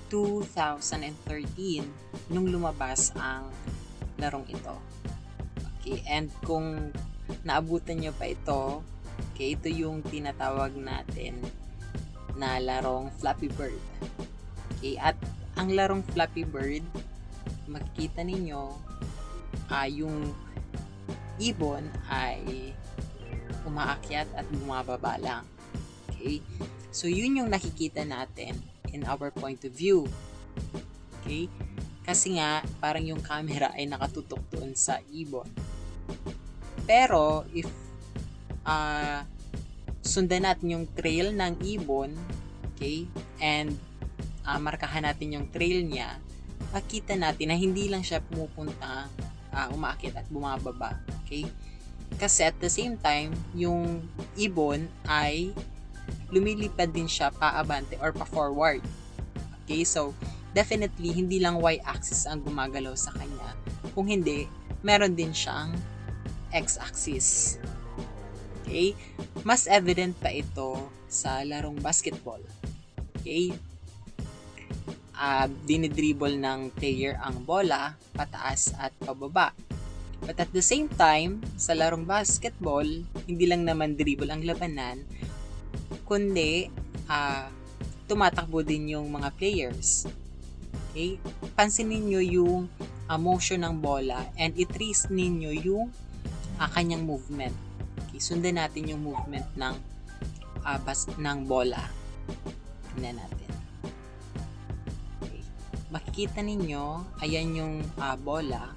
2013 nung lumabas ang larong ito. Okay, and kung naabutan nyo pa ito, okay, ito yung tinatawag natin na larong Flappy Bird. Okay, at ang larong Flappy Bird, makikita ninyo, yung ibon ay umaakyat at bumababa lang. Okay, so yun yung nakikita natin in our point of view. Okay, kasi nga parang yung camera ay nakatutok doon sa ibon. Pero if sundan natin yung trail ng ibon, okay, and markahan natin yung trail niya, makita natin na hindi lang siya pumupunta, umaakyat at bumababa. Okay? Kasi at the same time, yung ibon ay lumilipad din siya paabante or pa-forward. Okay? So, definitely, hindi lang y-axis ang gumagalaw sa kanya. Kung hindi, meron din siyang x-axis. Okay? Mas evident pa ito sa larong basketball. Okay? Dinidribble ng player ang bola pataas at pababa. But at the same time, sa larong basketball, hindi lang naman dribble ang labanan, kundi tumatakbo din yung mga players. Okay? Pansinin nyo yung motion ng bola and i-trace ninyo yung kanyang movement. Okay? Sundan natin yung movement ng bola. Tingnan natin. Okay. Makikita ninyo, ayan yung bola.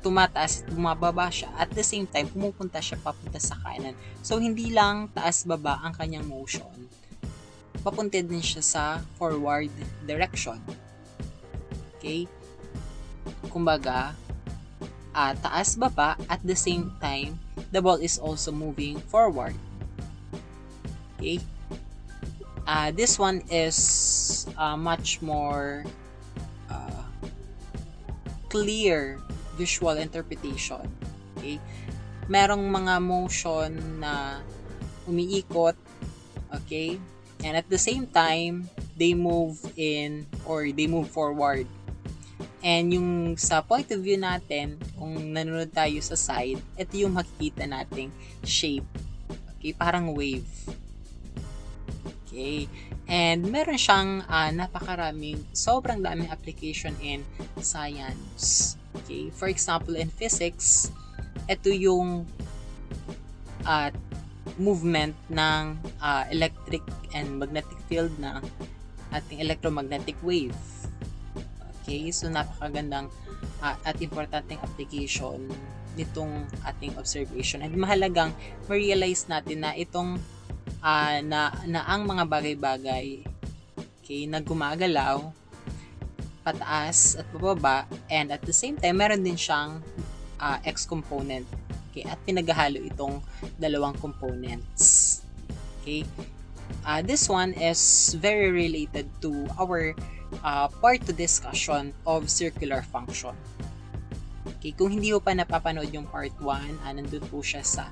Tumataas at bumababa siya. At the same time, pumupunta siya papunta sa kanan. So, hindi lang taas-baba ang kanyang motion. Papunta din siya sa forward direction. Okay? Kumbaga, taas-baba at the same time, the ball is also moving forward. Okay? This one is much more clear visual interpretation. Okay? Merong mga motion na umiikot, okay? And at the same time, they move in or they move forward. And yung sa point of view natin, kung nanonood tayo sa side, ito yung makikita nating shape. Okay? Parang wave. Okay? And meron siyang sobrang daming application in science. Okay? For example, in physics, ito yung movement ng electric and magnetic field ng ating electromagnetic wave. Okay? So, napakagandang at importanteng application nitong ating observation. And mahalagang ma-realize natin na itong na ang mga bagay-bagay, okay, na gumagalaw pataas at bababa, and at the same time meron din siyang x component, okay, at pinaghahalo itong dalawang components. Okay, this one is very related to our part 2 discussion of circular function. Okay, kung hindi mo pa napapanood yung part 1, nandun po siya sa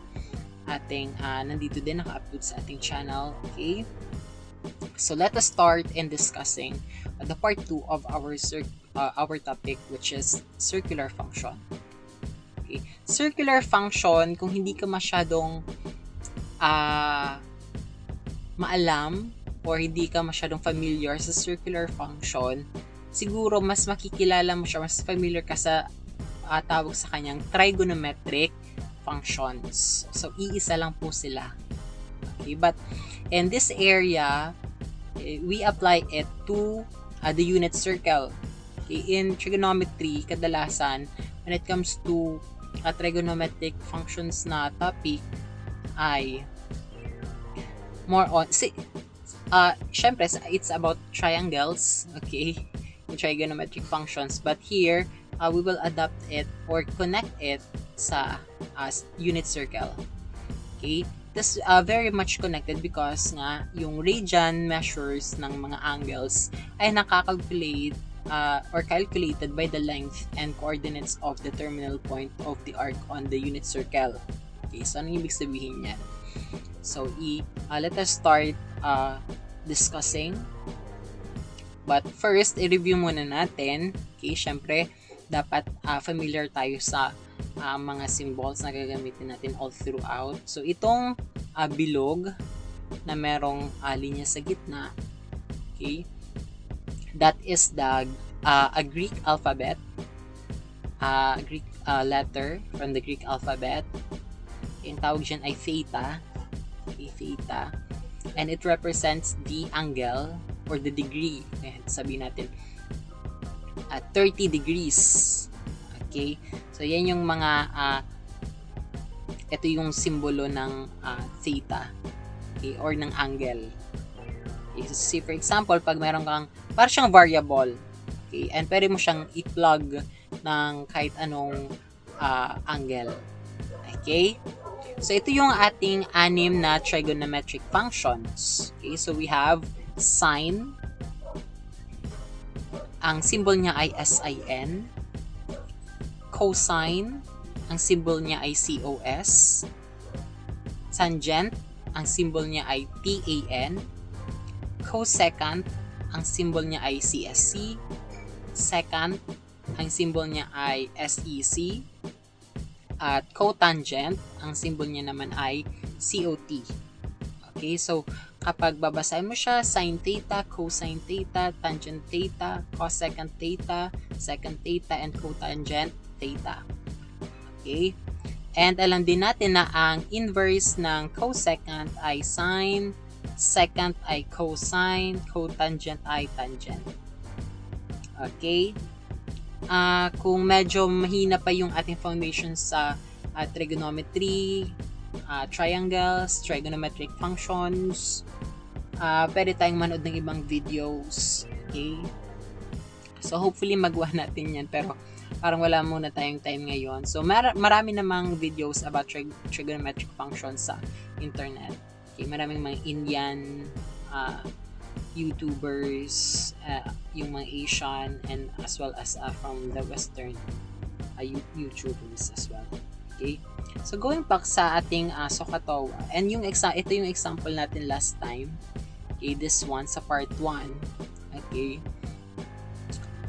ating nandito din naka-upload sa ating channel. Okay, so let us start in discussing the part 2 of our topic, which is circular function. Okay, circular function, kung hindi ka masyadong maalam or hindi ka masyadong familiar sa circular function, siguro mas makikilala mo siya, mas familiar ka sa tawag sa kanyang trigonometric functions. So, iisa lang po sila. Okay, but in this area, we apply it to the unit circle. Okay, in trigonometry, kadalasan, when it comes to trigonometric functions na topic, ay more on, syempre, it's about triangles, okay, in trigonometric functions, but here, we will adapt it or connect it sa unit circle. Okay? This very much connected because nga yung radian measures ng mga angles ay nakakalculate or calculated by the length and coordinates of the terminal point of the arc on the unit circle. Okay, so ano ibig sabihin yan? So let us start discussing But first, i-review muna natin. Okay, syempre, dapat familiar tayo sa mga symbols na gagamitin natin all throughout. So, itong bilog na merong linya sa gitna, okay, that is the a Greek alphabet, Greek letter from the Greek alphabet. Okay, ang tawag dyan ay theta. Okay, theta. And it represents the angle or the degree. Okay, sabihin natin 30 degrees. Okay? So, yan yung mga ito yung simbolo ng theta. Okay? Or ng angle. Okay? So, see, for example, pag meron kang parang siyang variable. Okay? And pwede mo siyang i-plug ng kahit anong angle. Okay? So, ito yung ating 6 na trigonometric functions. Okay? So, we have sine. Ang symbol niya ay sin. Cosine. Ang symbol niya ay cos. Tangent. Ang symbol niya ay tan. Cosecant. Ang symbol niya ay csc. Secant. Ang symbol niya ay sec. At cotangent. Ang symbol niya naman ay cot. Okay, so kapag babasahin mo siya, sine theta, cosine theta, tangent theta, cosecant theta, secant theta, and cotangent theta. Okay? And alam din natin na ang inverse ng cosecant ay sine, secant ay cosine, cotangent ay tangent. Okay? Kung medyo mahina pa yung ating foundation sa trigonometry, triangles, trigonometric functions, pwede tayong manood ng ibang videos. Okay? So, hopefully magawa natin yan. Pero, parang wala muna tayong time ngayon. So, marami namang videos about trigonometric functions sa internet. Okay? Maraming mga Indian YouTubers, yung mga Asian, and as well as from the Western YouTubers as well. Okay? So, going back sa ating SOHCAHTOA, and ito yung example natin last time. Okay, this one sa part 1. Okay.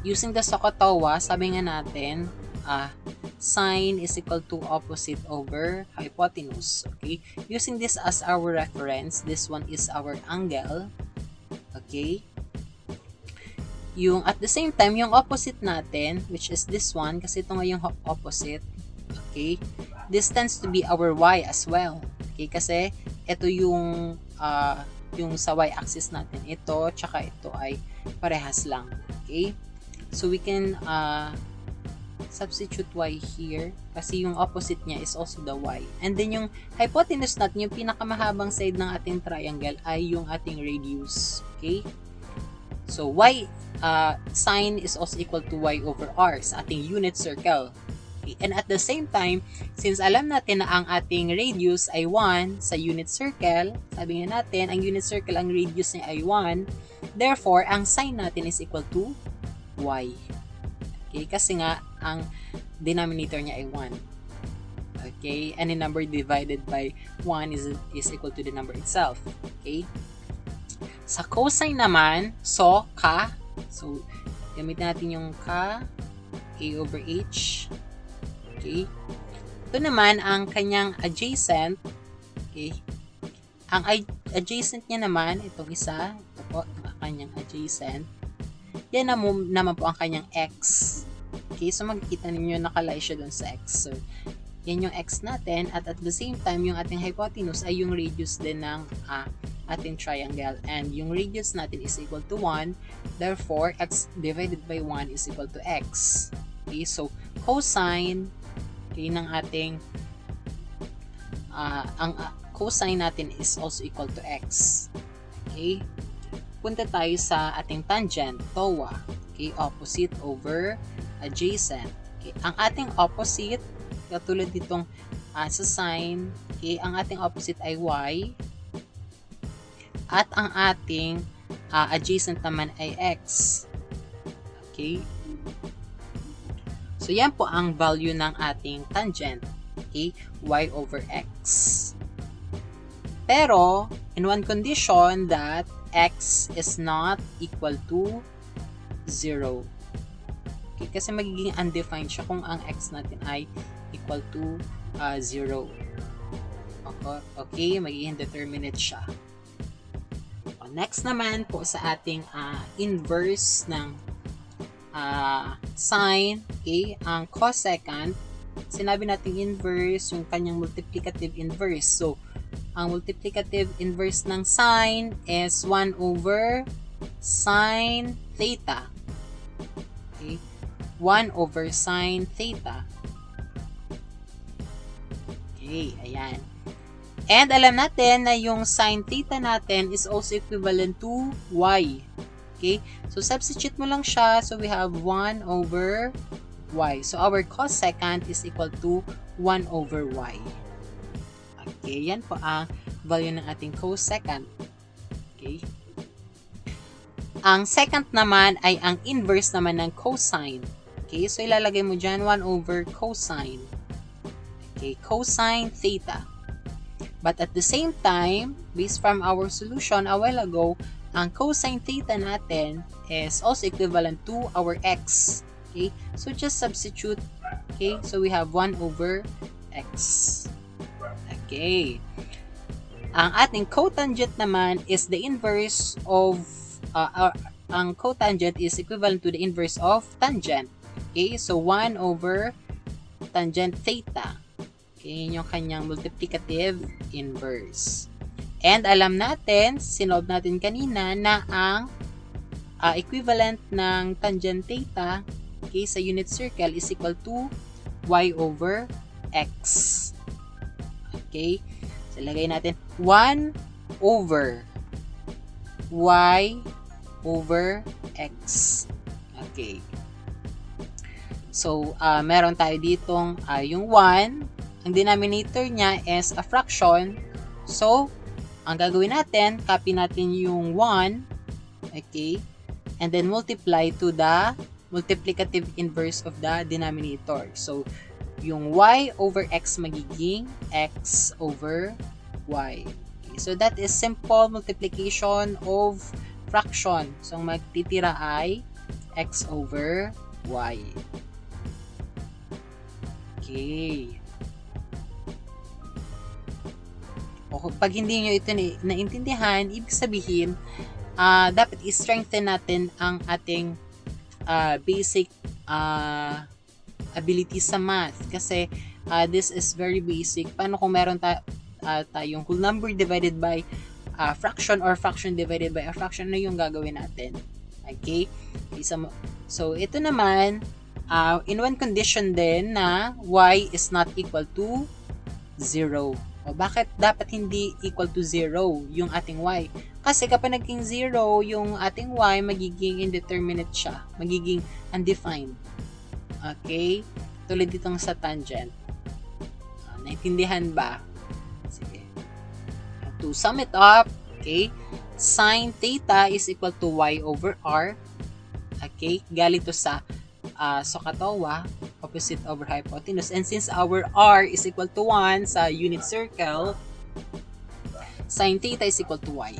Using the SOHCAHTOA, sabi nga natin, sine is equal to opposite over hypotenuse. Okay. Using this as our reference, this one is our angle. Okay. At the same time, yung opposite natin, which is this one, kasi ito nga yung opposite. Okay. This tends to be our y as well. Okay, kasi ito yung sa y-axis natin. Ito, tsaka ito ay parehas lang. Okay? So, we can substitute y here kasi yung opposite niya is also the y. And then, yung hypotenuse natin, yung pinakamahabang side ng ating triangle ay yung ating radius. Okay? So, sine is also equal to y over r sa ating unit circle. And at the same time, since alam natin na ang ating radius ay 1 sa unit circle, sabi nga natin, ang unit circle, ang radius niya ay 1, therefore, ang sine natin is equal to y. Okay? Kasi nga, ang denominator niya ay 1. Okay? Any number divided by 1 is equal to the number itself. Okay? Sa cosine naman, so, gamitin natin yung a over h. Okay. Ito naman ang kanyang adjacent. Okay. Ang adjacent niya naman, itong isa, ito po, ang kanyang adjacent. Yan naman po ang kanyang x. Okay, so makikita ninyo nakalay siya doon sa x. So, yan yung x natin, at the same time, yung ating hypotenuse ay yung radius din ng ating triangle. And yung radius natin is equal to 1. Therefore, x divided by 1 is equal to x. Okay, so cosine ng ating ang cosine natin is also equal to x. Okay? Punta tayo sa ating tangent, TOA. Okay? Opposite over adjacent. Okay? Ang ating opposite, katulad ditong sa sine, okay? Ang ating opposite ay y. At ang ating adjacent naman ay x. Okay? So, yan po ang value ng ating tangent. Okay? Y over x. Pero, in one condition that x is not equal to 0. Okay, kasi magiging undefined siya kung ang x natin ay equal to 0. Okay, magiging indeterminate siya. Next naman po sa ating inverse ng sine, okay, ang cosecant, sinabi natin inverse, yung kanyang multiplicative inverse. So, ang multiplicative inverse ng sine is 1 over sine theta. Okay, 1 over sine theta. Okay, ayan. And alam natin na yung sine theta natin is also equivalent to y. Okay? So, substitute mo lang siya. So, we have 1 over y. So, our cosecant is equal to 1 over y. Okay? Yan po ang value ng ating cosecant. Okay? Ang second naman ay ang inverse naman ng cosine. Okay? So, ilalagay mo dyan 1 over cosine. Okay? Cosine theta. But at the same time, based from our solution a while ago, ang cosine theta natin is also equivalent to our x. Okay? So, just substitute. Okay? So, we have 1 over x. Okay. Ang ating cotangent naman is the inverse of, ang cotangent is equivalent to the inverse of tangent. Okay? So, 1 over tangent theta. Okay, yun yung kanyang multiplicative inverse. And alam natin, sinolve natin kanina na ang equivalent ng tangent theta, okay, sa unit circle is equal to y over x. Okay, so lagay natin 1 over y over x. Okay. So, meron tayo ditong yung 1. Ang denominator niya is a fraction. So, ang gagawin natin, copy natin yung 1, okay, and then multiply to the multiplicative inverse of the denominator. So, yung y over x magiging x over y. Okay, so, that is simple multiplication of fraction. So, ang magtitira ay x over y. Okay. O pag hindi nyo ito naintindihan, ibig sabihin, dapat i-strengthen natin ang ating basic ability sa math. Kasi this is very basic. Paano kung meron tayong whole number divided by fraction or fraction divided by a fraction, ano yung gagawin natin? Okay? So, ito naman, in one condition din na y is not equal to 0. O bakit dapat hindi equal to 0 yung ating y? Kasi kapag naging 0 yung ating y, magiging indeterminate siya. Magiging undefined. Okay? Tulad ditong sa tangent. Naintindihan ba? Sige. To sum it up, okay, sine theta is equal to y over r. Okay? Galing to sa Sohcahtoa, opposite over hypotenuse. And since our r is equal to 1 sa unit circle, sine theta is equal to y.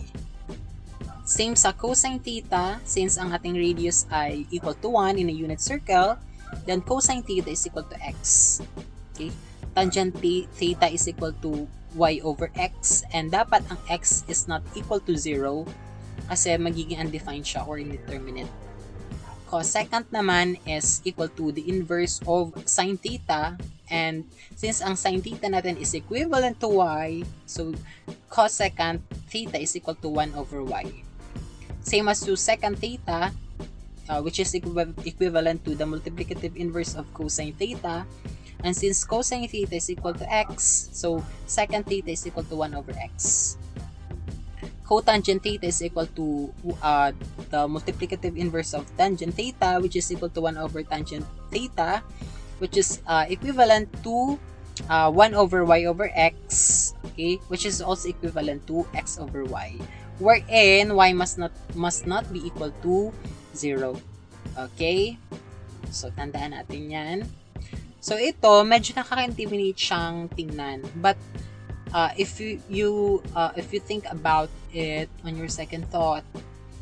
Same sa cosine theta, since ang ating radius ay equal to 1 in a unit circle, then cosine theta is equal to x. Okay? Tangent theta is equal to y over x, and dapat ang x is not equal to 0 kasi magiging undefined siya or indeterminate. Cosecant naman is equal to the inverse of sine theta, and since ang sine theta natin is equivalent to y, so cosecant theta is equal to 1 over y. Same as to secant theta, which is equivalent to the multiplicative inverse of cosine theta, and since cosine theta is equal to x, so secant theta is equal to 1 over x. Cotangent theta is equal to the multiplicative inverse of tangent theta, which is equal to 1 over tangent theta, which is equivalent to 1 over y over x, okay, which is also equivalent to x over y, wherein y must not be equal to 0. Okay? So, tandaan natin yan. So, ito, medyo nakaka-intimidate siyang tingnan. But, if you think about it on your second thought,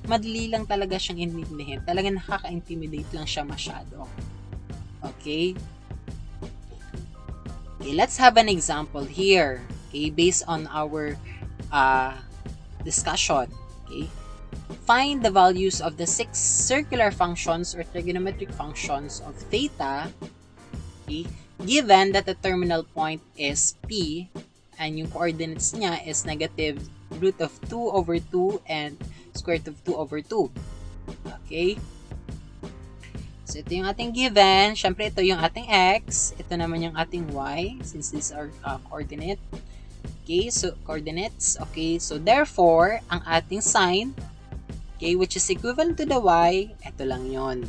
madali lang talaga siyang intindihin. Talagang nakaka-intimidate lang siya masyado. Okay? Okay, let's have an example here. Okay, based on our discussion. Okay? Find the values of the 6 circular functions or trigonometric functions of theta, okay, given that the terminal point is P and yung coordinates niya is negative root of 2 over 2 and square root of 2 over 2. Okay? So, ito yung ating given. Siyempre, ito yung ating x. Ito naman yung ating y since these are coordinate. Okay, so coordinates. Okay, so therefore, ang ating sign, okay, which is equivalent to the y, ito lang yon.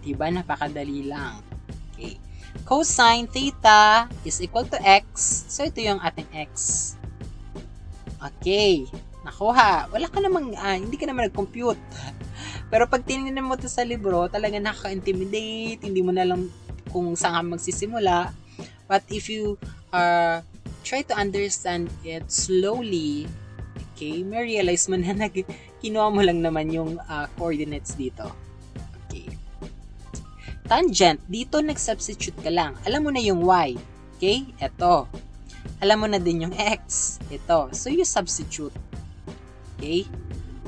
Diba? Napakadali lang. Okay. Cosine theta is equal to x. So, ito yung ating x. Okay. Nakuha. Wala ka namang, hindi ka naman nag-compute. Pero pag tinignan mo ito sa libro, talaga nakaka-intimidate. Hindi mo na lang kung saan ka magsisimula. But if you try to understand it slowly, okay, may realize mo na kinuha mo lang naman yung coordinates dito. Okay. Tangent, dito nag-substitute ka lang. Alam mo na yung y. Okay? Ito. Alam mo na din yung x. Ito. So, you substitute. Okay?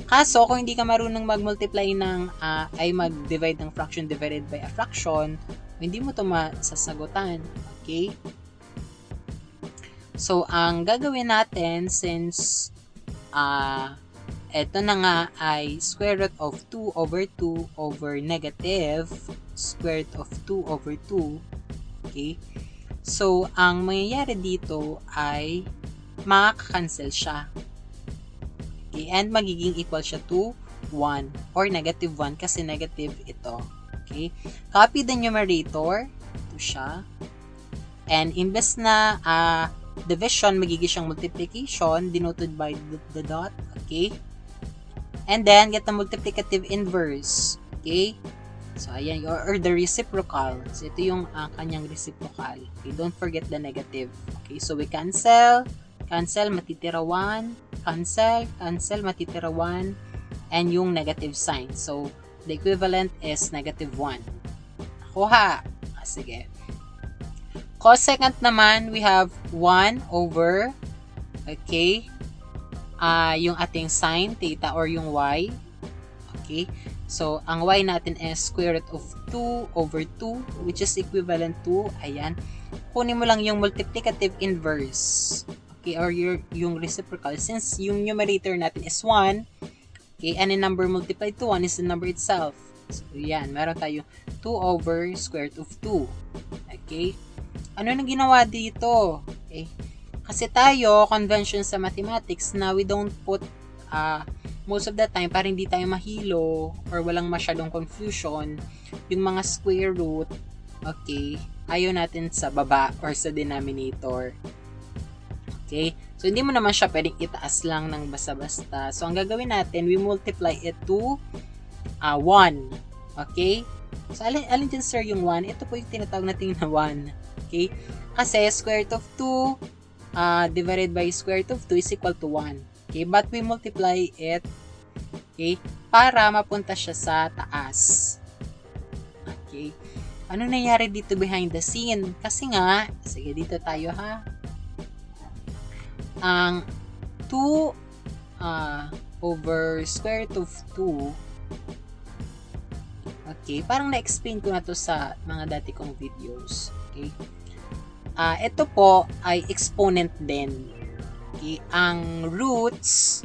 Kaso, kung hindi ka marunong mag-multiply ng, ay mag-divide ng fraction divided by a fraction, hindi mo ito masasagutan. Okay? So, ang gagawin natin, since, ito na nga ay square root of 2 over 2 over negative square root of 2 over 2. Okay? So, ang mangyayari dito ay makaka-cancel siya. Okay, and magiging equal siya to 1 or negative 1 kasi negative ito. Okay? Copy the numerator. Ito siya. And imbes na division, magiging siyang multiplication denoted by the dot. Okay? And then, get the multiplicative inverse. Okay? So, ayan. Or the reciprocal. So, ito yung kanyang reciprocal. Okay? Don't forget the negative. Okay? So, we cancel. Cancel, matitira 1. Cancel, matitira 1, and yung negative sign. So, the equivalent is negative 1. Nakuha. Sige. Cosecant naman, we have 1 over, okay, yung ating sine, theta, or yung y. Okay. So, ang y natin is square root of 2 over 2, which is equivalent to, ayan, kunin mo lang yung multiplicative inverse. Okay, or yung reciprocal. Since yung numerator natin is 1, okay, any number multiplied to 1 is the number itself. So, yan. Meron tayo 2 over square root of 2. Okay? Ano nang ginawa dito? Okay? Kasi tayo, convention sa mathematics na we don't put most of the time, para hindi tayo mahilo or walang masyadong confusion, yung mga square root, okay, ayaw natin sa baba or sa denominator. Okay? So, hindi mo naman siya pwedeng itaas lang ng basta-basta. So, ang gagawin natin, we multiply it to 1. Okay? So, alin dyan, sir, yung 1? Ito po yung tinatawag natin na 1. Okay? Kasi, square root of 2 divided by square root of 2 is equal to 1. Okay? But we multiply it, okay, para mapunta siya sa taas. Okay? Ano nangyari dito behind the scene? Kasi nga, sige, dito tayo, ha? Ang 2 over square root of 2, okay, parang na-explain ko na to sa mga dati kong videos. Okay? Ito po ay exponent din. Okay? Ang roots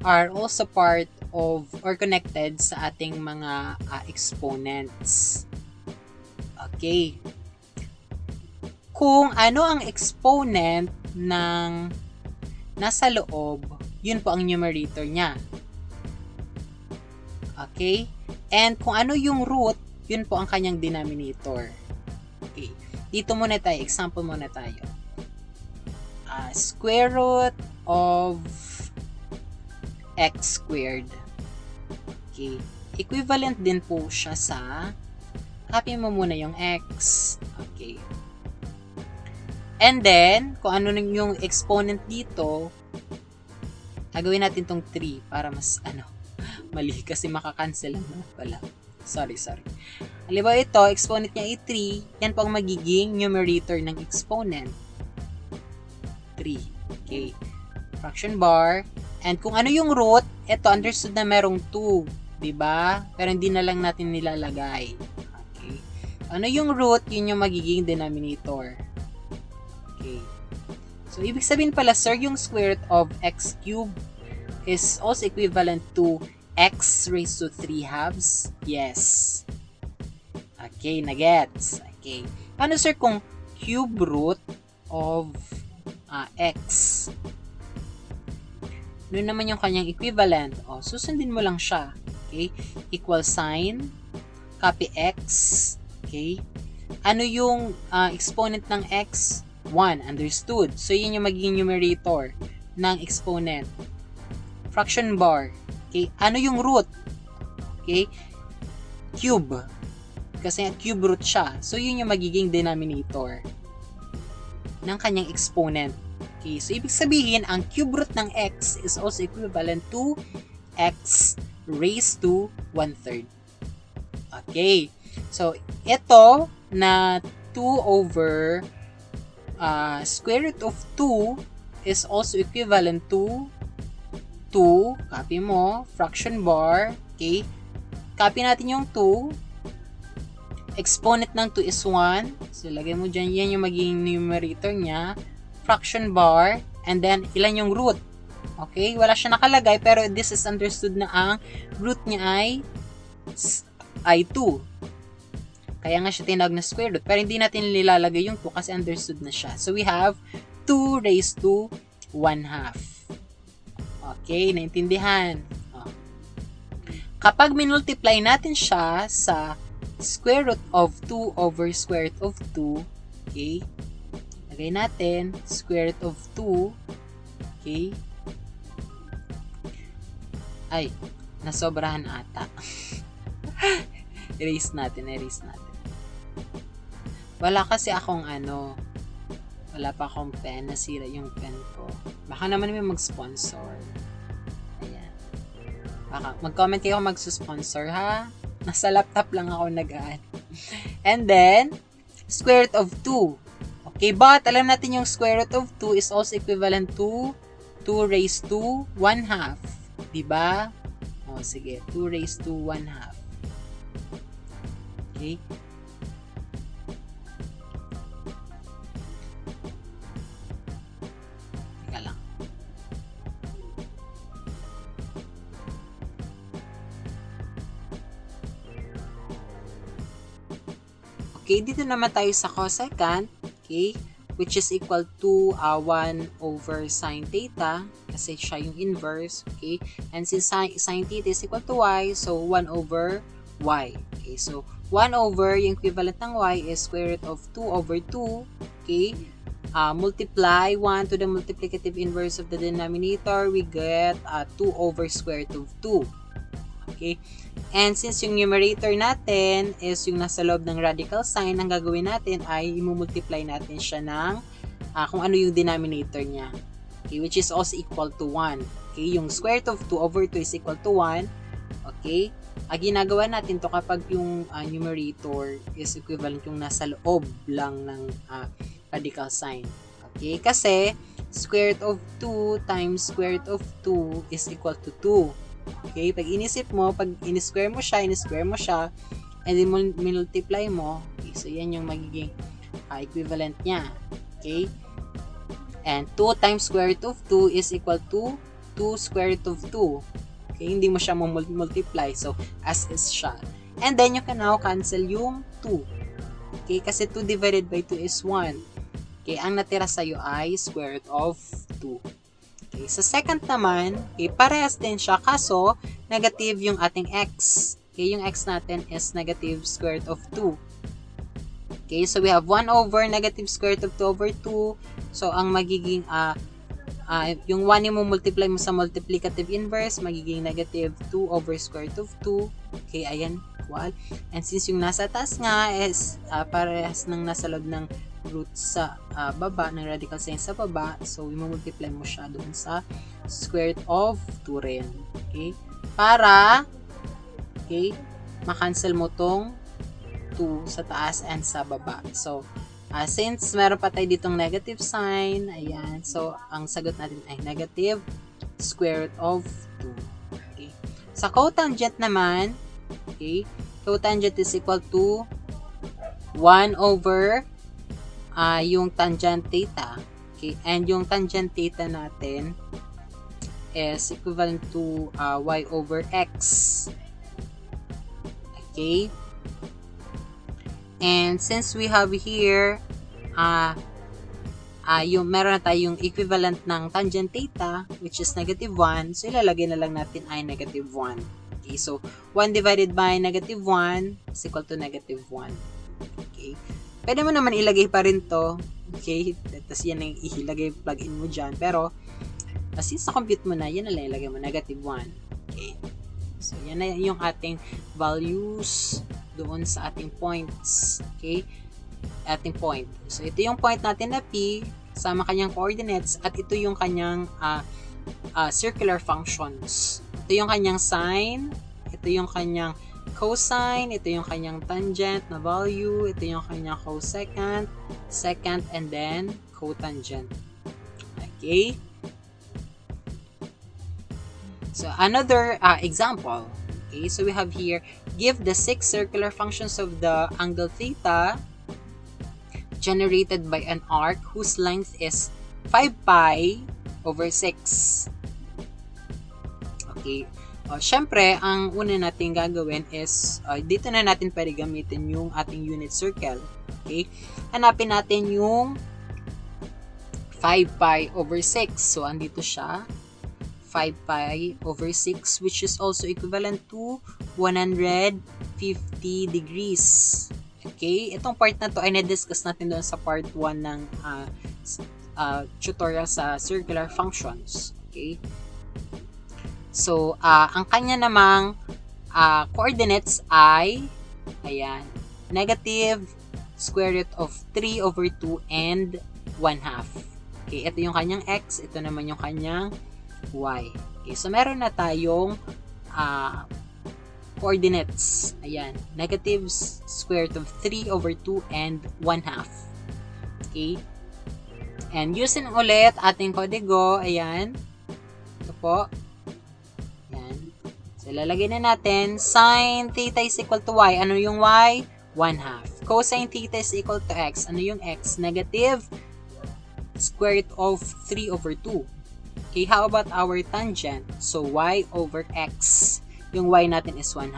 are also part of or connected sa ating mga exponents. Okay. Kung ano ang exponent ng nasa loob, yun po ang numerator niya. Okay? And kung ano yung root, yun po ang kanyang denominator. Okay. Dito muna tayo. Example muna tayo. Square root of x squared. Okay. Equivalent din po siya sa, copy mo muna yung x. Okay. And then, kung ano yung exponent dito, gagawin natin tong 3 para Mali kasi makakancel lang naman pala. Sorry. Halimbawa ito, exponent niya ay 3. Yan po ang magiging numerator ng exponent. 3. Okay. Fraction bar. And kung ano yung root, ito understood na merong 2. Diba? Pero hindi na lang natin nilalagay. Okay. Ano yung root, yun yung magiging denominator. Okay. So, ibig sabihin pala, sir, yung square root of x cubed is also equivalent to x raised to 3 halves? Yes. Okay, nagets. Okay. Paano, sir, kung cube root of x? Ano naman yung kanyang equivalent? O, susundin mo lang siya. Okay? Equal sign. Copy x. Okay? Ano yung exponent ng x? 1. Understood. So, yun yung magiging numerator ng exponent. Fraction bar. Okay? Ano yung root? Okay? Cube. Kasi cube root siya. So, yun yung magiging denominator ng kanyang exponent. Okay? So, ibig sabihin, ang cube root ng x is also equivalent to x raised to 1/3. Okay. So, ito na 2 over square root of 2 is also equivalent to 2. Copy mo. Fraction bar. Okay. Copy natin yung 2. Exponent ng 2 is 1. So, lagay mo dyan. Yan yung magiging numerator niya. Fraction bar. And then, ilan yung root? Okay, wala siya nakalagay pero this is understood na ang root niya ay 2. Kaya nga siya tinawag na square root pero hindi natin nilalagay yung 2 kasi understood na siya. So we have 2 raised to 1/2. Okay, naintindihan? Kapag minultiply natin siya sa square root of 2 over square root of 2, okay, lagay natin square root of 2, okay, ay, nasobrahan ata. erase natin. Wala kasi akong wala pa akong pen, nasira yung pen ko. Baka naman may mag-sponsor. Ayan. Baka, mag-comment kayo kung mag-sponsor, ha? Nasa laptop lang ako nag-aan. And then, square root of 2. Okay, but alam natin yung square root of 2 is also equivalent to 2 raised to 1/2. Diba? O, sige. 2 raised to 1/2. Okay? Teka lang. Okay, dito naman tayo sa cosecant. Okay? Which is equal to 1 over sine theta kasi siya yung inverse, okay? And since sine theta is equal to y, so 1 over y. Okay, so 1 over, yung equivalent ng y is square root of 2 over 2, okay? Multiply 1 to the multiplicative inverse of the denominator, we get 2 over square root of 2. Okay? And since yung numerator natin is yung nasa loob ng radical sign, ang gagawin natin ay imumultiply natin siya ng kung ano yung denominator niya. Okay? Which is also equal to 1. Okay? Yung square root of 2 over 2 is equal to 1. Okay? Ginagawa natin to kapag yung numerator is equivalent yung nasa loob lang ng radical sign. Okay? Kasi square root of 2 times square root of 2 is equal to 2. Okay, pag inisip mo, pag in-square mo siya, and then multiply mo, okay, so yan yung magiging equivalent niya. Okay? And 2 times square root of 2 is equal to 2 square root of 2. Okay, hindi mo siya multiply, so as is siya. And then you can now cancel yung 2. Okay, kasi 2 divided by 2 is 1. Okay, ang natira sa'yo ay square root of 2. Okay, sa second naman, okay, parehas din siya, kaso negative yung ating x. Okay, yung x natin is negative square root of 2. Okay, so we have 1 over negative square root of 2 over 2. So, ang magiging, yung 1 yung multiply mo sa multiplicative inverse, magiging negative 2 over square root of 2. Okay, ayan, equal. And since yung nasa taas nga is parehas ng nasa loob ng root sa baba, ng radical sign sa baba, so i-multiply mo siya doon sa square root of 2 rin. Okay? para, okay, makancel mo tong 2 sa taas and sa baba. So, since meron pa tayo ditong negative sign, ayan, so, ang sagot natin ay negative square root of 2. Okay. Sa cotangent naman, okay, cotangent is equal to 1 over yung tangent theta. Okay, and yung tangent theta natin is equivalent to y over x. Okay. And since we have here yung meron na tayong equivalent ng tangent theta, which is negative 1, so ilalagay na lang natin ay negative 1. Okay, so 1 divided by negative 1 is equal to negative 1. Okay, pwede mo naman ilagay pa rin to, okay, tapos yan ang ilagay, plug-in mo dyan, pero since na-compute mo na, yan na lang ilagay mo, negative 1. Okay, so yan na yung ating values doon sa ating points. Okay, ating point. So, ito yung point natin na P, sama kanyang coordinates, at ito yung kanyang circular functions. Ito yung kanyang sine, ito yung kanyang cosine, ito yung kanyang tangent na value, ito yung kanyang cosecant, secant, and then cotangent. Okay? So, another example. Okay, so we have here, give the 6 circular functions of the angle theta generated by an arc whose length is 5 pi over 6. Okay. Syempre, ang una natin gagawin is, dito na natin pwede gamitin yung ating unit circle. Okay. Hanapin natin yung 5 pi over 6. So, andito siya. 5 pi over 6, which is also equivalent to 150 degrees. Okay? Itong part na to ay na-discuss natin doon sa part 1 ng tutorial sa circular functions. Okay? So, ang kanya namang coordinates ay, ayan, negative square root of 3 over 2 and 1/2. Okay? Ito yung kanyang x, ito naman yung kanyang y. Okay, so meron na tayong coordinates. Ayan, negative square root of 3 over 2 and 1/2. Okay? And using ulit ating kodigo, ayan. Ito po. Ayan. So, lalagay na natin, sine theta is equal to y. Ano yung y? 1/2. Cosine theta is equal to x. Ano yung x? Negative square root of 3 over 2. Okay, how about our tangent? So, y over x. Yung y natin is 1/2.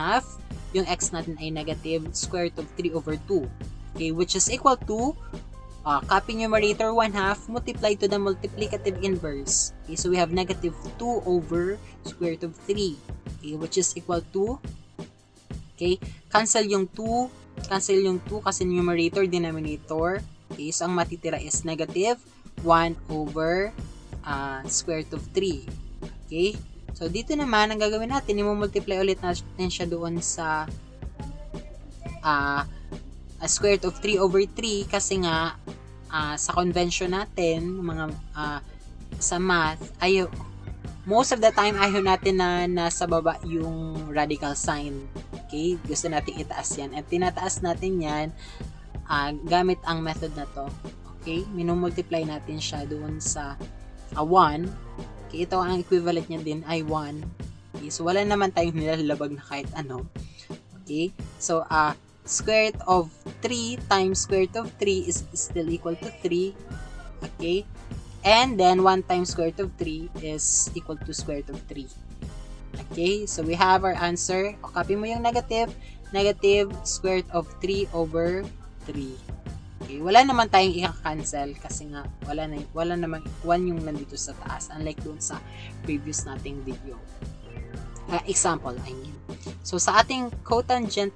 Yung x natin ay negative square root of 3 over 2. Okay, which is equal to, copy numerator 1/2, multiply to the multiplicative inverse. Okay, so we have negative 2 over square root of 3. Okay, which is equal to, okay, cancel yung 2 kasi numerator, denominator. Okay, so ang matitira is negative 1 over square root of 3. Okay? So, dito naman, ang gagawin natin, i-multiply ulit natin siya doon sa square root of 3 over 3 kasi nga, sa convention natin, mga sa math, most of the time, ayaw natin na nasa baba yung radical sign. Okay? Gusto natin itaas yan. At tinataas natin yan gamit ang method na to. Okay? Minumultiply natin siya doon sa 1. Okay, ito ang equivalent niya din ay 1. Okay, so wala naman tayong nilalabag na kahit ano. Okay, so square root of 3 times square root of 3 is still equal to 3. Okay, and then 1 times square root of 3 is equal to square root of 3. Okay, so we have our answer. O, copy mo yung negative square root of 3 over 3. Okay, wala naman tayong i-cancel kasi nga wala naman 1 yung nandito sa taas, unlike doon sa previous nating video. Example, I mean. So, sa ating cotangent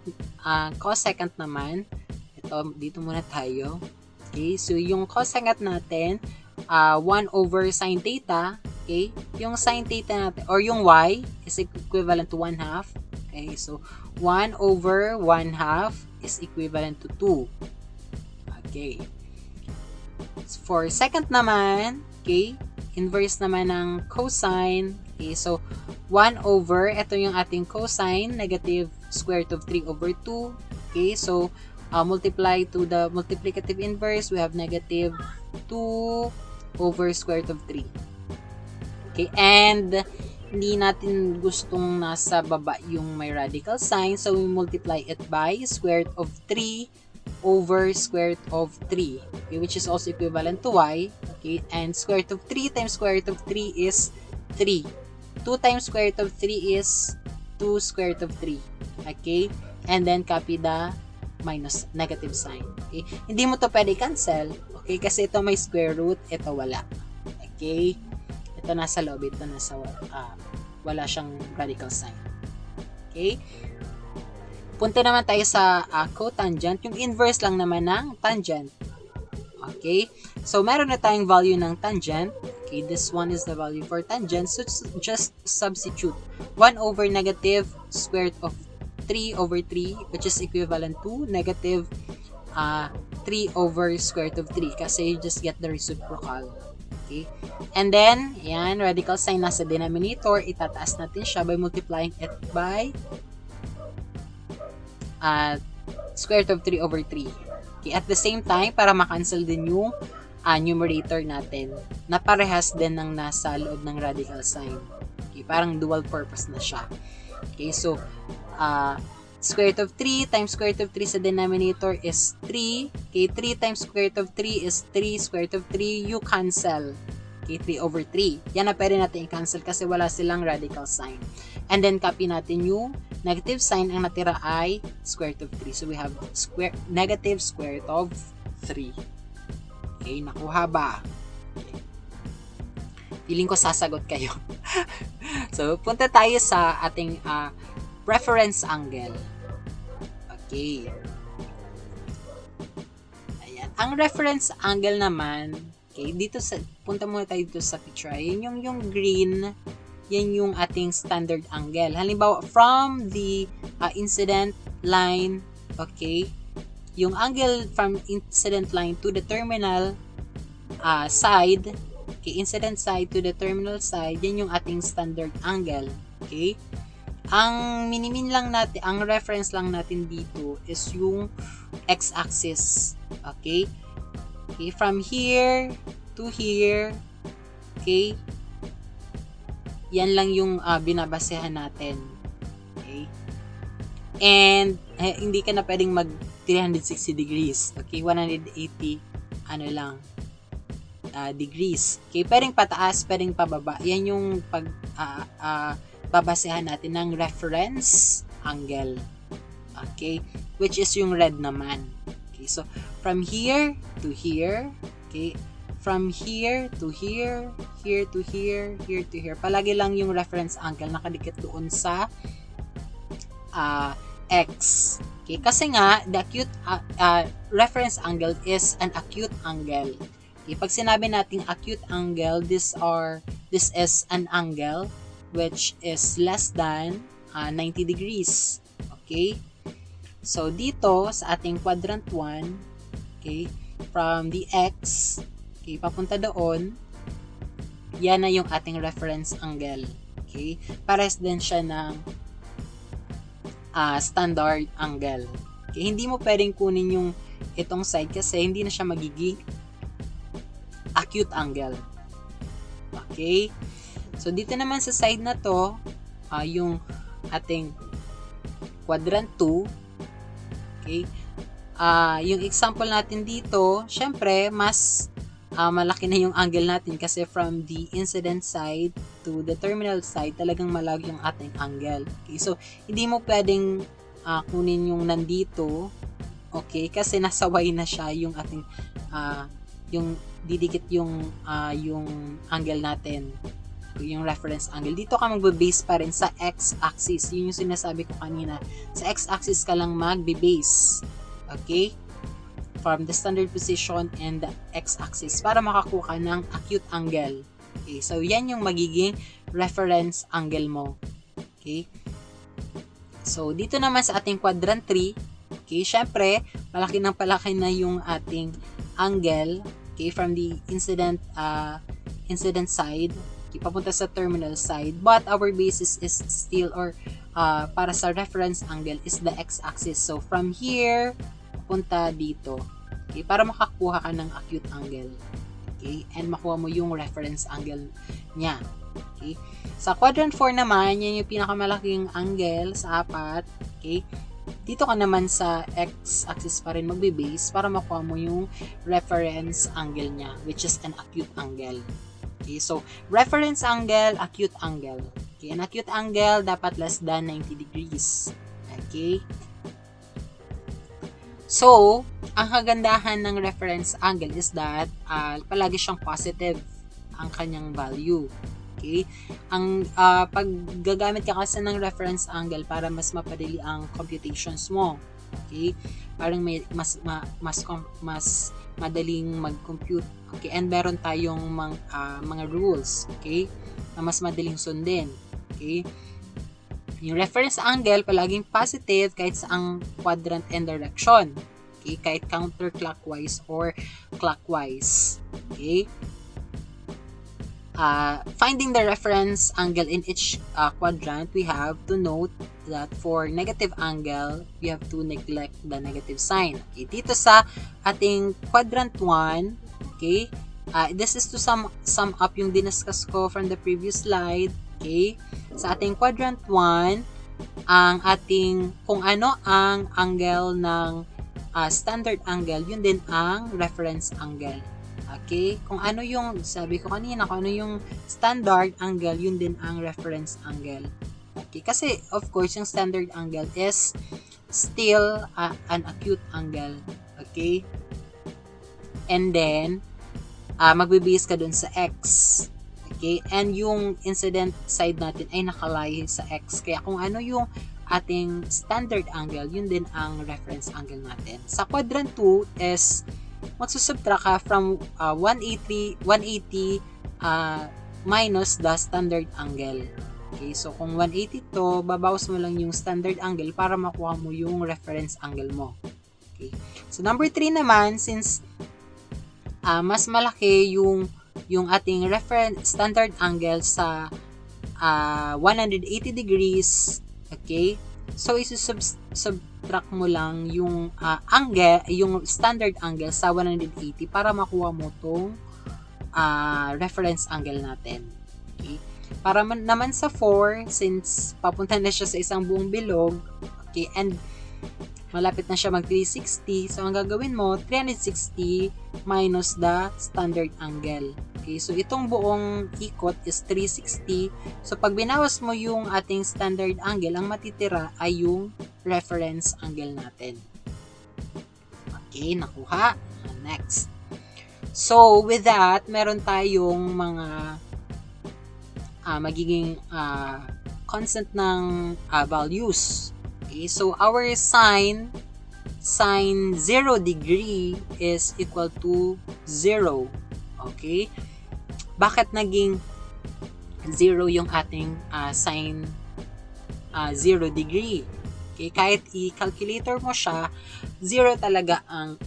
cosecant naman, dito muna tayo. Okay, so yung cosecant natin, 1 over sine theta, okay, yung sine theta natin, or yung y, is equivalent to 1/2. Okay, so 1 over 1/2 is equivalent to 2. Okay. For secant naman, okay, inverse naman ng cosine. Okay, so 1 over, ito yung ating cosine, negative square root of 3 over 2. Okay, so multiply to the multiplicative inverse, we have negative 2 over square root of 3. Okay, and hindi natin gustong nasa baba yung may radical sign, so we multiply it by square root of 3 over square root of 3, okay, which is also equivalent to y. Okay, and square root of 3 times square root of 3 is 3. 2 times square root of 3 is 2 square root of 3. Okay, and then copy the minus negative sign. Okay, hindi mo to pwede cancel. Okay, kasi ito may square root, ito wala. Okay, ito nasa loob, ito nasa wala siyang radical sign. Okay, punta naman tayo sa cotangent, yung inverse lang naman ng tangent. Okay, so meron na tayong value ng tangent. Okay, this one is the value for tangent, so just substitute 1 over negative square root of 3 over 3, which is equivalent to negative 3 over square root of 3, kasi you just get the reciprocal. Okay, and then yan, radical sign nasa denominator, itataas natin siya by multiplying it by square root of 3 over 3. Okay, at the same time, para makancel din yung numerator natin na parehas din ng nasa loob ng radical sign. Okay, parang dual purpose na siya. Okay, so square root of 3 times square root of 3 sa denominator is 3. Okay, 3 times square root of 3 is 3 square root of 3. You cancel. Okay, 3 over 3. Yan na pwede natin i-cancel kasi wala silang radical sign. And then copy natin yung negative sign. Ang natira ay square root of 3. So we have negative square root of 3. Okay, nakuha ba? Okay. Feeling ko sasagot kayo. So, punta tayo sa ating reference angle. Okay. Ayan. Ang reference angle naman, okay, dito sa, punta muna tayo dito sa picture. Ayan yung green, yan yung ating standard angle. Halimbawa, from the incident line, okay, yung angle from incident line to the terminal side, okay, incident side to the terminal side, yan yung ating standard angle. Okay? Ang minimin lang natin, ang reference lang natin dito is yung x-axis. Okay? Okay, from here to here, okay, yan lang yung binabasehan natin. Okay? And hindi ka na pwedeng mag 360 degrees. Okay, 180 ano lang degrees. Okay, pwedeng pataas, pwedeng pababa. Yan yung babasehan natin ng reference angle. Okay, which is yung red naman. Okay, so from here to here, okay, from here to here, here to here, here to here. Palagi lang yung reference angle nakadikit doon sa x. Okay, kasi nga the acute reference angle is an acute angle. Okay, pag sinabi nating acute angle, this is an angle which is less than 90 degrees. Okay? So dito sa ating quadrant 1, okay, from the x, okay, papunta doon, yan na yung ating reference angle. Okay? Pares din siya ng standard angle. Okay, hindi mo pwedeng kunin yung itong side kasi hindi na siya magiging acute angle. Okay? So, dito naman sa side na to, yung ating quadrant 2, okay? Yung example natin dito, syempre, mas malaki na yung angle natin kasi from the incident side to the terminal side, talagang malaki yung ating angle. Okay? So, hindi mo pwedeng kunin yung nandito, okay? Kasi nasa y na siya yung ating, yung didikit yung angle natin, yung reference angle. Dito ka magbe-base pa rin sa x-axis. Yun yung sinasabi ko kanina. Sa x-axis ka lang magbe-base. Okay? From the standard position and the x-axis para makakuha ng acute angle. Okay? So, yan yung magiging reference angle mo. Okay? So, dito naman sa ating quadrant 3, okay, syempre, palaki na yung ating angle, okay, from the incident side. Okay, Okay, papunta sa terminal side. But our basis is still, or para sa reference angle is the x-axis. So, from here, papunta dito. Okay, para makakuha ka ng acute angle. Okay, and makuha mo yung reference angle niya. Okay, sa quadrant 4 naman, yan yung pinakamalaking angle sa apat. Okay, dito ka naman sa x-axis pa rin magbe-base para makuha mo yung reference angle niya, which is an acute angle. Okay, so reference angle, acute angle. Okay, an acute angle dapat less than 90 degrees. Okay, so ang kagandahan ng reference angle is that palagi siyang positive ang kanyang value. Okay? Ang pag gagamit ka kasi ng reference angle para mas mapadali ang computations mo. Okay? Parang may mas madaling mag-compute. Okay? And meron tayong mga rules, okay? Na mas madaling sundin. Okay? Yung reference angle palaging positive kahit sa ang quadrant and direction. Okay? Kahit counterclockwise or clockwise. Okay? Finding the reference angle in each quadrant, we have to note that for negative angle, we have to neglect the negative sign. Okay, dito sa ating quadrant 1, okay, this is to sum up yung diniscuss ko from the previous slide. Okay, sa ating quadrant 1, ang ating, kung ano ang angle ng standard angle, yun din ang reference angle. Okay? Kung ano yung, sabi ko kanina, kung ano yung standard angle, yun din ang reference angle. Okay? Kasi, of course, yung standard angle is still an acute angle. Okay? And then, magbe-base ka dun sa x. Okay? And yung incident side natin ay nakalayo sa x. Kaya kung ano yung ating standard angle, yun din ang reference angle natin. Sa quadrant 2 is magsusubtract ka from 180 minus the standard angle. Okay, so kung 180 to, babawas mo lang yung standard angle para makuha mo yung reference angle mo. Okay. So number 3 naman, since mas malaki yung ating reference standard angle sa 180 degrees, okay? So subtract mo lang yung angle, yung standard angle sa 180 para makuha mo tong reference angle natin. Okay? Para naman sa 4, since papunta na siya sa isang buong bilog, okay, and malapit na siya mag 360, so ang gagawin mo, 360 minus the standard angle. Okay, so itong buong ikot is 360. So pag binawas mo yung ating standard angle, ang matitira ay yung reference angle natin. Okay, nakuha. Next. So with that, meron tayong mga magiging constant ng values. Okay, so our sine 0 degree is equal to 0. Okay? Bakit naging 0 yung ating sine 0 degree? Okay, kahit i-calculator mo siya, 0 talaga ang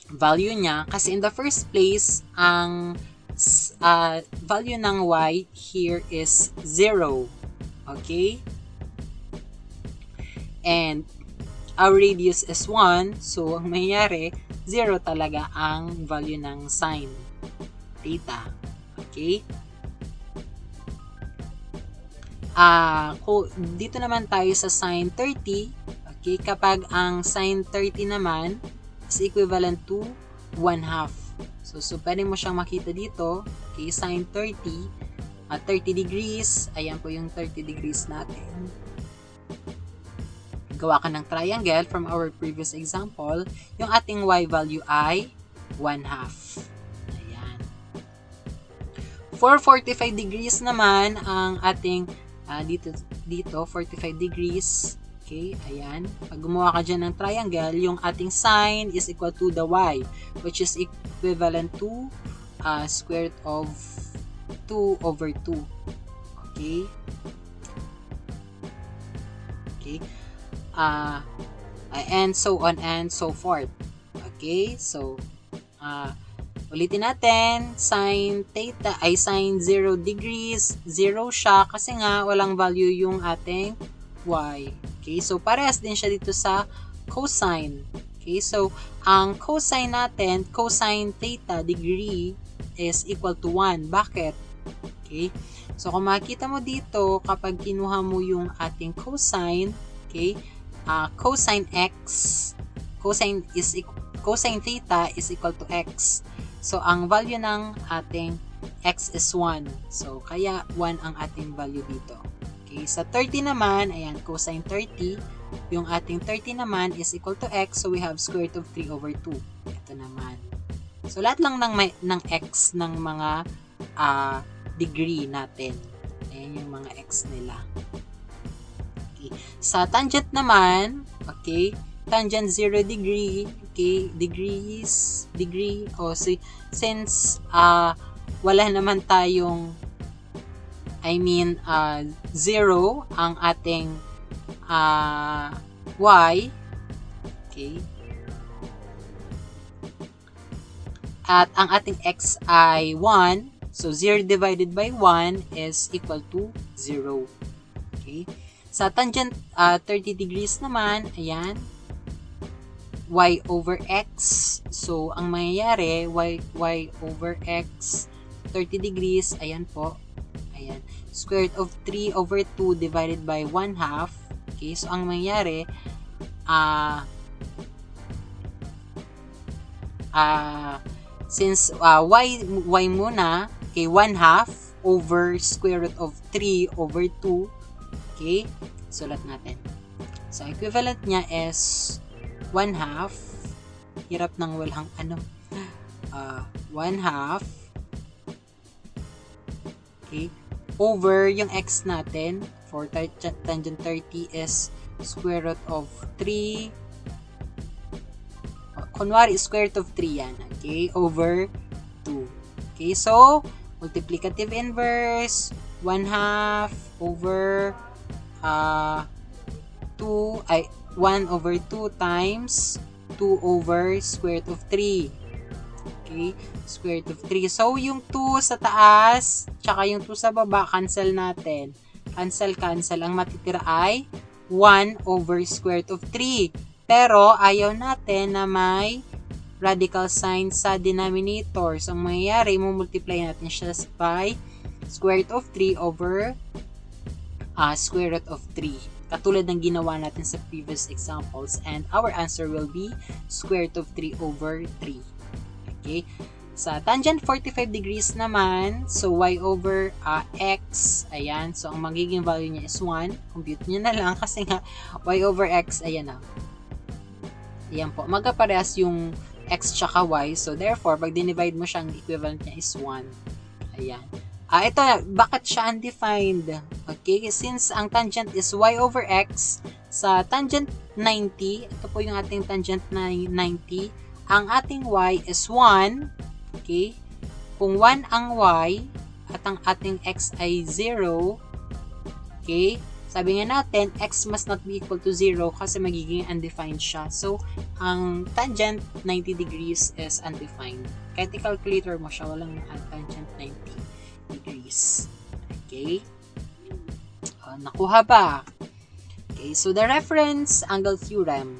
value niya kasi in the first place, ang value ng y here is 0. Okay? And our radius is 1, so ang mangyayari, 0 talaga ang value ng sine theta. Okay? Dito naman tayo sa sine 30. Okay? Kapag ang sine 30 naman is equivalent to 1/2. So pwede mo siyang makita dito. Okay? Sine 30 at 30 degrees. Ayan po yung 30 degrees natin. Gawa ka ng triangle from our previous example. Yung ating y value ay 1/2. Ayan. For 45 degrees naman, ang ating dito 45 degrees. Okay, ayan. Pag gumawa ka dyan ng triangle, yung ating sine is equal to the y, which is equivalent to square root of 2/2. Okay? Okay? And so on and so forth. Okay? So, Ulitin natin, sin theta ay sin 0 degrees, 0 siya kasi nga walang value yung ating y. Okay, so parehas din siya dito sa cosine. Okay, so ang cosine natin, cosine theta degree is equal to 1. Bakit? Okay, so kung makikita mo dito, kapag kinuha mo yung ating cosine, okay, cosine x, cosine theta is equal to x. So, ang value ng ating x is 1. So, kaya 1 ang ating value dito. Okay, sa 30 naman, ayan, cosine 30, yung ating 30 naman is equal to x, so we have square root of 3 over 2. Ito naman. So, lahat lang ng x ng mga degree natin. Ayan yung mga x nila. Okay. Sa tangent naman, okay, tangent 0 degree, okay, degree, since wala naman tayong 0 ang ating y, okay, at ang ating x ay 1, so 0 divided by 1 is equal to 0. Okay, sa tangent 30 degrees naman, ayan, y over x. So, ang mangyayari, y over x, 30 degrees, ayan po. Ayan. Square root of 3 over 2 divided by 1/2. Okay, so ang mangyayari, since y muna, okay, 1/2 over square root of 3 over 2. Okay, sulat natin. So, equivalent niya is 1/2, hirap ng walang 1/2, okay, over yung x natin for tangent 30 is square root of 3, kunwari square root of 3 yan, okay, over 2. Okay, so multiplicative inverse 1/2 over 2 ay 1 over 2 times 2 over square root of 3. Okay, square root of 3. So, yung 2 sa taas, tsaka yung 2 sa baba, cancel natin. Cancel. Ang matitira ay 1 over square root of 3. Pero, ayaw natin na may radical sign sa denominator. So, ang mangyayari, multiply natin siya by square root of 3 over square root of 3. Katulad ng ginawa natin sa previous examples, and our answer will be square root of 3 over 3. Okay? Sa tangent 45 degrees naman, so y over x, ayan, so ang magiging value niya is 1. Compute niyo na lang kasi nga y over x, ayan na. Ayan po, magkaparehas yung x tsaka y, so therefore, pag dinivide mo siya, ang equivalent niya is 1. Ayan. Ito, bakit siya undefined? Okay, since ang tangent is y over x, sa tangent 90, ito po yung ating tangent 90, ang ating y is 1, okay? Kung 1 ang y, at ang ating x ay 0, okay? Sabi nga natin, x must not be equal to 0 kasi magiging undefined siya. So, ang tangent 90 degrees is undefined. Kahit i-calculator mo siya, walang tangent 90 degrees. Okay? Nakuha ba? Okay, so the reference angle theorem.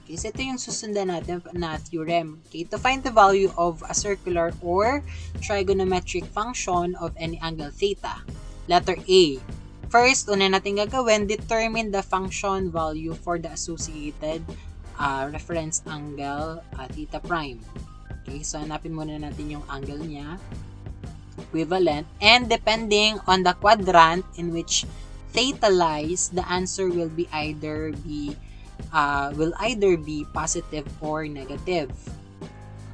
Okay, so ito yung susundan natin na theorem. Okay, to find the value of a circular or trigonometric function of any angle theta. Letter A. First, una natin gagawin, determine the function value for the associated reference angle theta prime. Okay, so hanapin muna natin yung angle niya. Equivalent, and depending on the quadrant in which theta lies, the answer will either be positive or negative.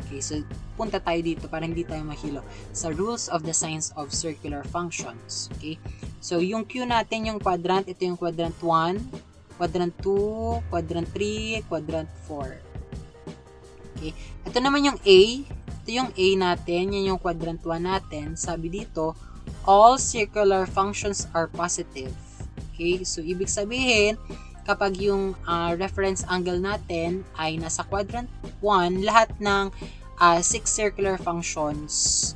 Okay, so punta tayo dito para hindi tayo mahilo sa rules of the signs of circular functions. Okay, so yung Q natin, yung quadrant, ito yung quadrant 1, quadrant 2, quadrant 3, quadrant 4. Okay, ito naman yung A. Ito yung A natin, yan yung quadrant 1 natin. Sabi dito, all circular functions are positive. Okay, so ibig sabihin, kapag yung reference angle natin ay nasa quadrant 1, lahat ng 6 circular functions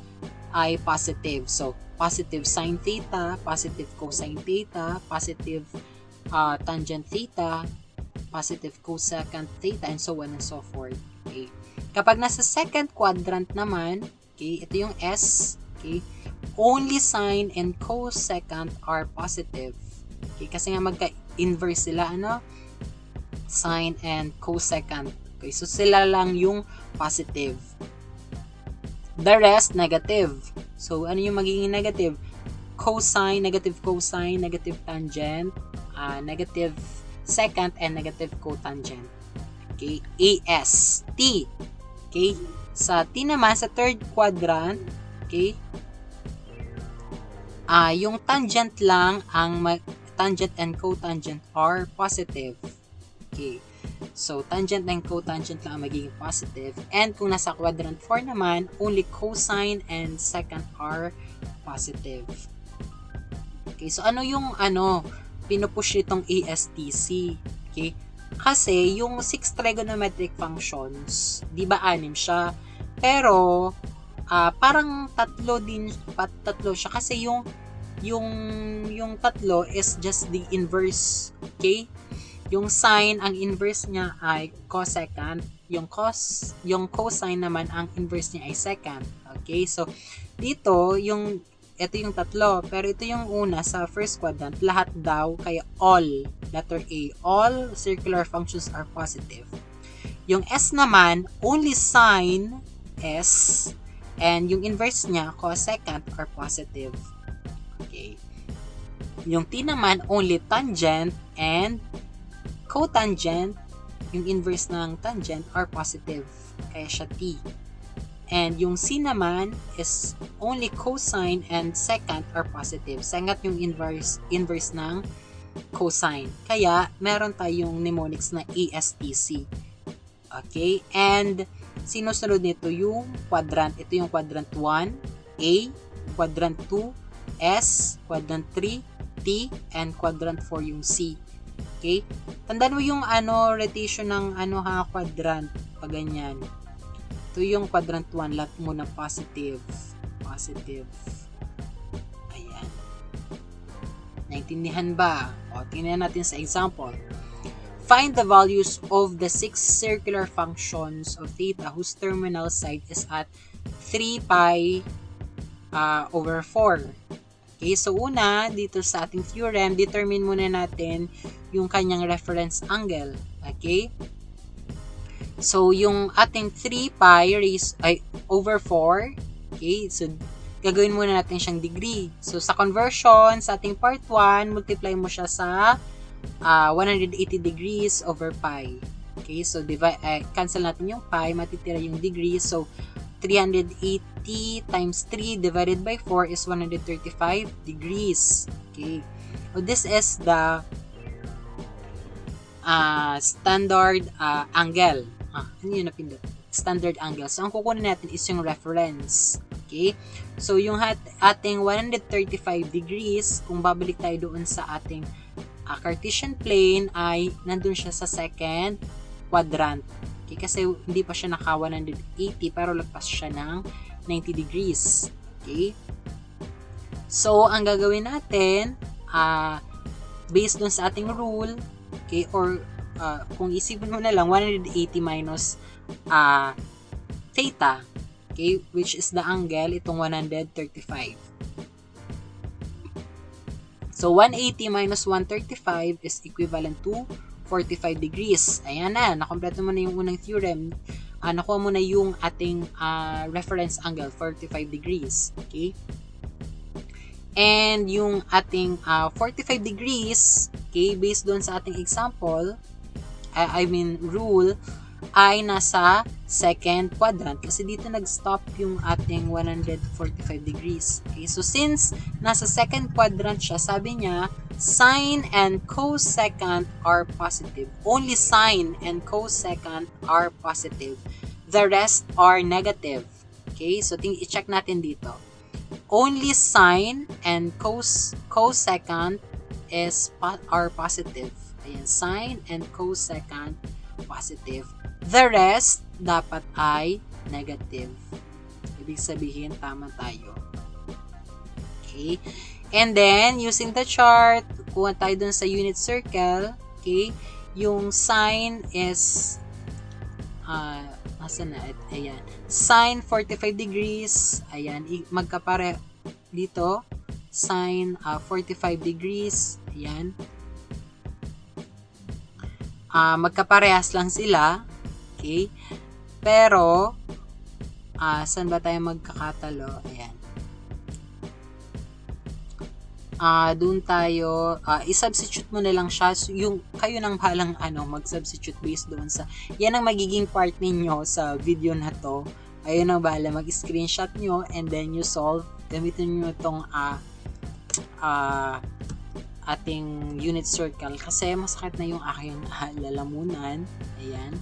ay positive. So, positive sine theta, positive cosine theta, positive tangent theta, positive cosecant theta, and so on and so forth. Okay. Kapag nasa second quadrant naman, okay, ito yung S, okay, only sine and cosecant are positive. Okay, kasi nga magka-inverse sila, sine and cosecant. Okay, so sila lang yung positive. The rest, negative. So, ano yung magiging negative? Cosine, negative tangent, negative secant, and negative cotangent. Okay, AS, T. Okay, sa T naman, sa third quadrant, okay, yung tangent lang, tangent and cotangent are positive. Okay, so tangent and cotangent lang ang magiging positive. And kung nasa quadrant 4 naman, only cosine and secant are positive. Okay, so ano yung pinupush nitong ASTC? Okay, kasi yung 6 trigonometric functions, di ba 6 siya? Pero parang tatlo siya kasi yung tatlo is just the inverse. Okay? Yung sine, ang inverse niya ay cosecant. Yung cosine naman, ang inverse niya ay secant. Okay? So, dito, ito yung tatlo. Pero ito yung una sa first quadrant. Lahat daw, kaya all, letter A, all circular functions are positive. Yung S naman, only sine, S, and yung inverse niya, cosecant, are positive. Okay. Yung T naman, only tangent and cotangent, yung inverse ng tangent, are positive. Kaya siya T. And yung C naman is only cosine and secant are positive. Secant yung inverse ng cosine. Kaya, meron tayong mnemonics na ASTC. Okay? And, sinusunod nito yung quadrant. Ito yung quadrant 1, A, quadrant 2, S, quadrant 3, T, and quadrant 4 yung C. Okay? Tandaan mo yung rotation ng quadrant. Pag ganyan. Ito yung quadrant 1. Lahat muna positive. Positive. Ayan. Naintindihan ba? O, tingnan natin sa example. Find the values of the 6 circular functions of theta whose terminal side is at 3 pi over 4. Okay, so una, dito sa ating theorem, determine muna natin yung kanyang reference angle. Okay? So, yung ating 3 pi over 4, okay, so gagawin muna natin siyang degree. So, sa conversion, sa ating part 1, multiply mo siya sa 180 degrees over pi. Okay, so cancel natin yung pi, matitira yung degree. So, 380 times 3 divided by 4 is 135 degrees. Okay. So, this is the standard angle. Ano yun napindot? Standard angle. So, ang kukunin natin is yung reference. Okay. So, yung ating 135 degrees, kung babalik tayo doon sa ating Cartesian plane, ay nandun siya sa second quadrant. Okay, kasi hindi pa siya naka 180 pero lagpas siya ng 90 degrees. Okay? So, ang gagawin natin, based dun sa ating rule, okay, or kung isipin mo na lang, 180 minus theta, okay, which is the angle, itong 135. So, 180 minus 135 is equivalent to 45 degrees. Ayan na, nakompleto mo na yung unang theorem. Nakuha mo na yung ating reference angle, 45 degrees. Okay? And yung ating 45 degrees, okay, based doon sa ating example, rule, ay nasa second quadrant. Kasi dito nag-stop yung ating 145 degrees. Okay? So, since nasa second quadrant siya, sabi niya, sine and cosecant are positive. Only sine and cosecant are positive. The rest are negative. Okay? So, i-check natin dito. Only sine and cosecant are positive. Ayan, sine and cosecant positive. The rest dapat ay negative. Ibig sabihin, tama tayo. Okay? And then, using the chart, kuha tayo dun sa unit circle. Okay? Yung sign is, nasa na? Ayan. Sign 45 degrees. Ayan. Magkapare dito. Sign 45 degrees. Ayan. Magkaparehas lang sila. Okay? Pero, saan ba tayo magkakatalo? Ayan. Doon tayo, i-substitute mo na lang siya. So, yung, kayo nang bahalang mag-substitute based doon sa, yan ang magiging part ninyo sa video na to. Ayun ang bahala, mag-screenshot nyo and then you solve. Gamitin nyo itong ating unit circle kasi masakit na yung aking lalamunan. Ayan.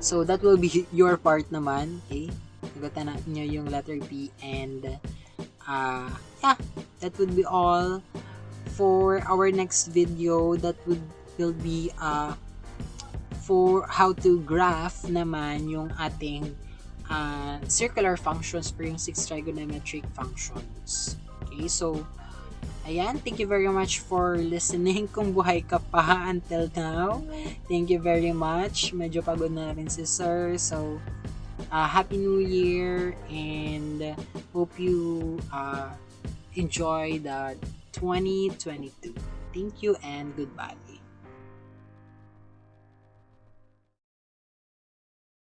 So, that will be your part naman. Okay? Nagatan nyo yung letter P and yeah, that would be all for our next video. That will be for how to graph naman yung ating circular functions for yung 6 trigonometric functions. Okay, so ayan, thank you very much for listening kung buhay ka pa until now. Thank you very much. Medyo pagod na rin si Sir. So, Happy New Year and hope you enjoy the 2022. Thank you and goodbye.